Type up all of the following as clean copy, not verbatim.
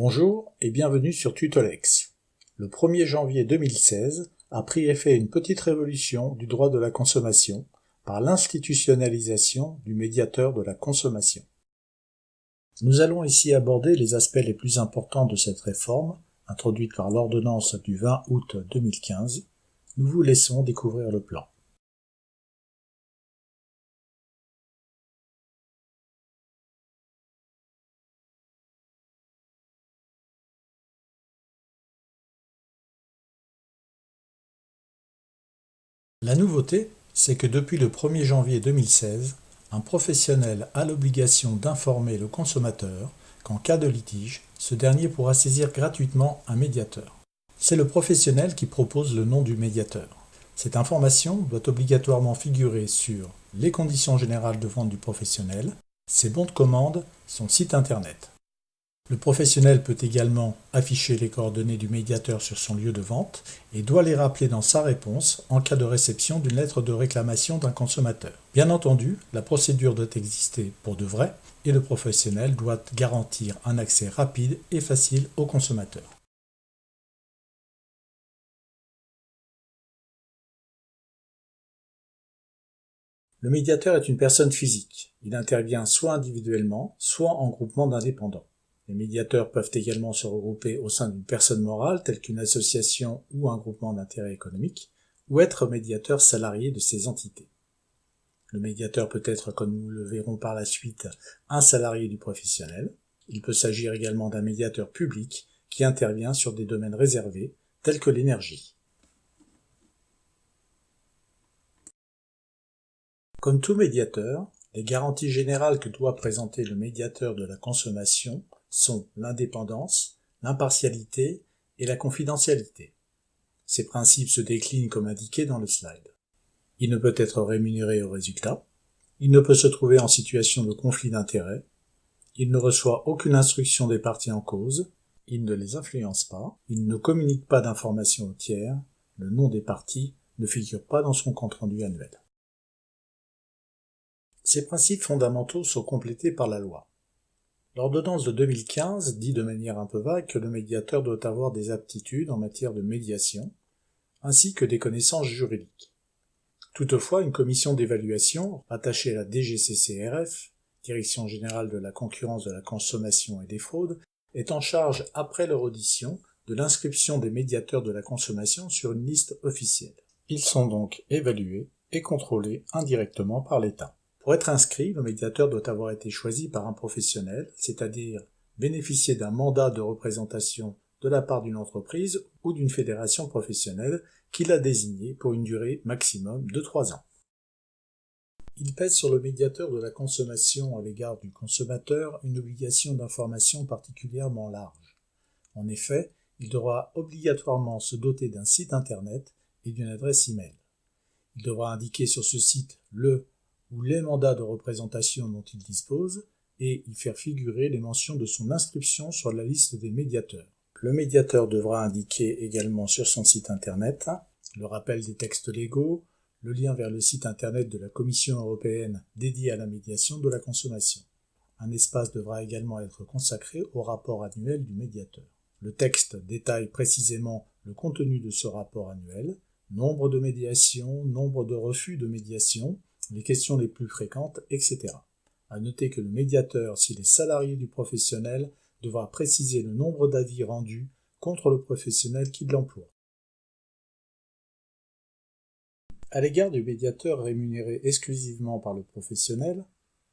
Bonjour et bienvenue sur Tutolex. Le 1er janvier 2016 a pris effet une petite révolution du droit de la consommation par l'institutionnalisation du médiateur de la consommation. Nous allons ici aborder les aspects les plus importants de cette réforme, introduite par l'ordonnance du 20 août 2015. Nous vous laissons découvrir le plan. La nouveauté, c'est que depuis le 1er janvier 2016, un professionnel a l'obligation d'informer le consommateur qu'en cas de litige, ce dernier pourra saisir gratuitement un médiateur. C'est le professionnel qui propose le nom du médiateur. Cette information doit obligatoirement figurer sur les conditions générales de vente du professionnel, ses bons de commande, son site internet. Le professionnel peut également afficher les coordonnées du médiateur sur son lieu de vente et doit les rappeler dans sa réponse en cas de réception d'une lettre de réclamation d'un consommateur. Bien entendu, la procédure doit exister pour de vrai et le professionnel doit garantir un accès rapide et facile au consommateur. Le médiateur est une personne physique. Il intervient soit individuellement, soit en groupement d'indépendants. Les médiateurs peuvent également se regrouper au sein d'une personne morale, telle qu'une association ou un groupement d'intérêt économique, ou être médiateur salarié de ces entités. Le médiateur peut être, comme nous le verrons par la suite, un salarié du professionnel. Il peut s'agir également d'un médiateur public qui intervient sur des domaines réservés, tels que l'énergie. Comme tout médiateur, les garanties générales que doit présenter le médiateur de la consommation sont l'indépendance, l'impartialité et la confidentialité. Ces principes se déclinent comme indiqué dans le slide. Il ne peut être rémunéré au résultat, il ne peut se trouver en situation de conflit d'intérêts, il ne reçoit aucune instruction des parties en cause, il ne les influence pas, il ne communique pas d'informations aux tiers, le nom des parties ne figure pas dans son compte-rendu annuel. Ces principes fondamentaux sont complétés par la loi. L'ordonnance de 2015 dit de manière un peu vague que le médiateur doit avoir des aptitudes en matière de médiation, ainsi que des connaissances juridiques. Toutefois, une commission d'évaluation, rattachée à la DGCCRF, Direction générale de la concurrence, de la consommation et des fraudes, est en charge, après leur audition, de l'inscription des médiateurs de la consommation sur une liste officielle. Ils sont donc évalués et contrôlés indirectement par l'État. Pour être inscrit, le médiateur doit avoir été choisi par un professionnel, c'est-à-dire bénéficier d'un mandat de représentation de la part d'une entreprise ou d'une fédération professionnelle qui l'a désigné pour une durée maximum de 3 ans. Il pèse sur le médiateur de la consommation à l'égard du consommateur une obligation d'information particulièrement large. En effet, il devra obligatoirement se doter d'un site internet et d'une adresse e-mail. Il devra indiquer sur ce site le ou les mandats de représentation dont il dispose et y faire figurer les mentions de son inscription sur la liste des médiateurs. Le médiateur devra indiquer également sur son site internet le rappel des textes légaux, le lien vers le site internet de la Commission européenne dédié à la médiation de la consommation. Un espace devra également être consacré au rapport annuel du médiateur. Le texte détaille précisément le contenu de ce rapport annuel, nombre de médiations, nombre de refus de médiation, les questions les plus fréquentes, etc. À noter que le médiateur, s'il est salarié du professionnel, devra préciser le nombre d'avis rendus contre le professionnel qui l'emploie. À l'égard du médiateur rémunéré exclusivement par le professionnel,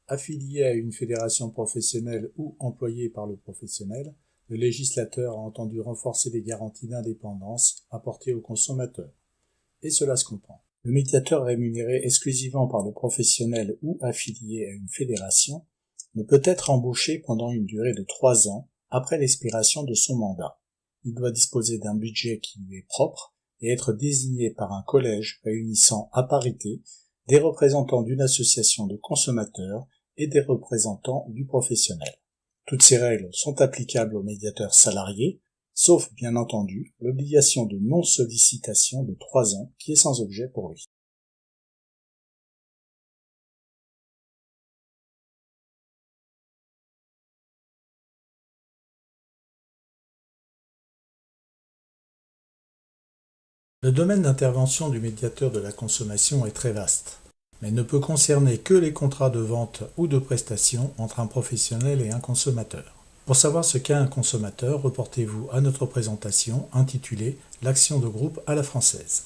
affilié à une fédération professionnelle ou employé par le professionnel, le législateur a entendu renforcer les garanties d'indépendance apportées aux consommateurs. Et cela se comprend. Le médiateur rémunéré exclusivement par le professionnel ou affilié à une fédération ne peut être embauché pendant une durée de 3 ans après l'expiration de son mandat. Il doit disposer d'un budget qui lui est propre et être désigné par un collège réunissant à parité des représentants d'une association de consommateurs et des représentants du professionnel. Toutes ces règles sont applicables aux médiateurs salariés, sauf bien entendu l'obligation de non-sollicitation de 3 ans qui est sans objet pour lui. Le domaine d'intervention du médiateur de la consommation est très vaste, mais ne peut concerner que les contrats de vente ou de prestation entre un professionnel et un consommateur. Pour savoir ce qu'est un consommateur, reportez-vous à notre présentation intitulée « L'action de groupe à la française ».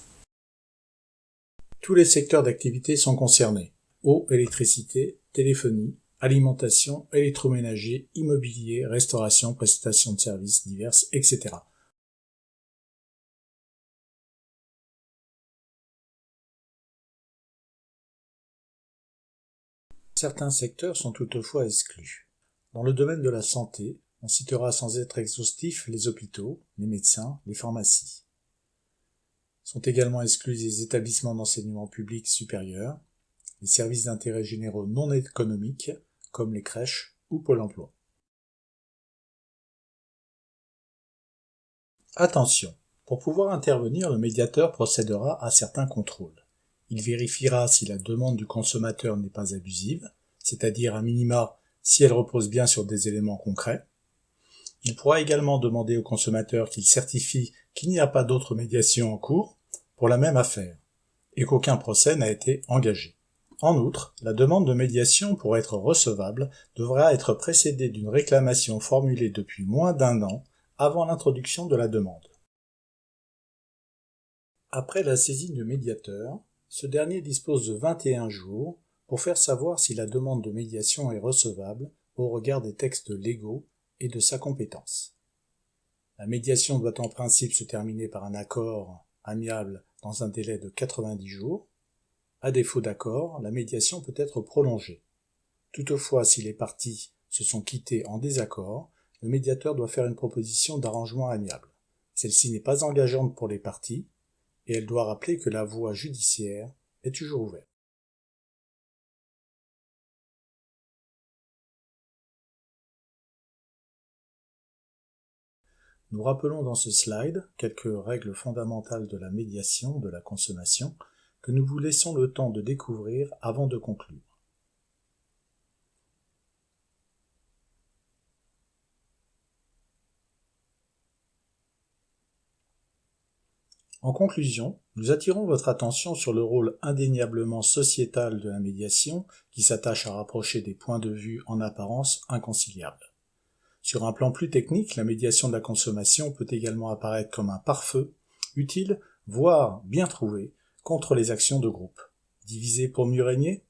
Tous les secteurs d'activité sont concernés: eau, électricité, téléphonie, alimentation, électroménager, immobilier, restauration, prestations de services diverses, etc. Certains secteurs sont toutefois exclus. Dans le domaine de la santé, on citera sans être exhaustif les hôpitaux, les médecins, les pharmacies. Sont également exclus les établissements d'enseignement public supérieur, les services d'intérêt généraux non économiques, comme les crèches ou Pôle emploi. Attention, pour pouvoir intervenir, le médiateur procédera à certains contrôles. Il vérifiera si la demande du consommateur n'est pas abusive, c'est-à-dire à minima si elle repose bien sur des éléments concrets. Il pourra également demander au consommateur qu'il certifie qu'il n'y a pas d'autre médiation en cours pour la même affaire, et qu'aucun procès n'a été engagé. En outre, la demande de médiation, pour être recevable, devra être précédée d'une réclamation formulée depuis moins d'1 an avant l'introduction de la demande. Après la saisine du médiateur, ce dernier dispose de 21 jours pour faire savoir si la demande de médiation est recevable au regard des textes légaux et de sa compétence. La médiation doit en principe se terminer par un accord amiable dans un délai de 90 jours. À défaut d'accord, la médiation peut être prolongée. Toutefois, si les parties se sont quittées en désaccord, le médiateur doit faire une proposition d'arrangement amiable. Celle-ci n'est pas engageante pour les parties, et elle doit rappeler que la voie judiciaire est toujours ouverte. Nous rappelons dans ce slide quelques règles fondamentales de la médiation de la consommation que nous vous laissons le temps de découvrir avant de conclure. En conclusion, nous attirons votre attention sur le rôle indéniablement sociétal de la médiation qui s'attache à rapprocher des points de vue en apparence inconciliables. Sur un plan plus technique, la médiation de la consommation peut également apparaître comme un pare-feu, utile, voire bien trouvé, contre les actions de groupe. Diviser pour mieux régner?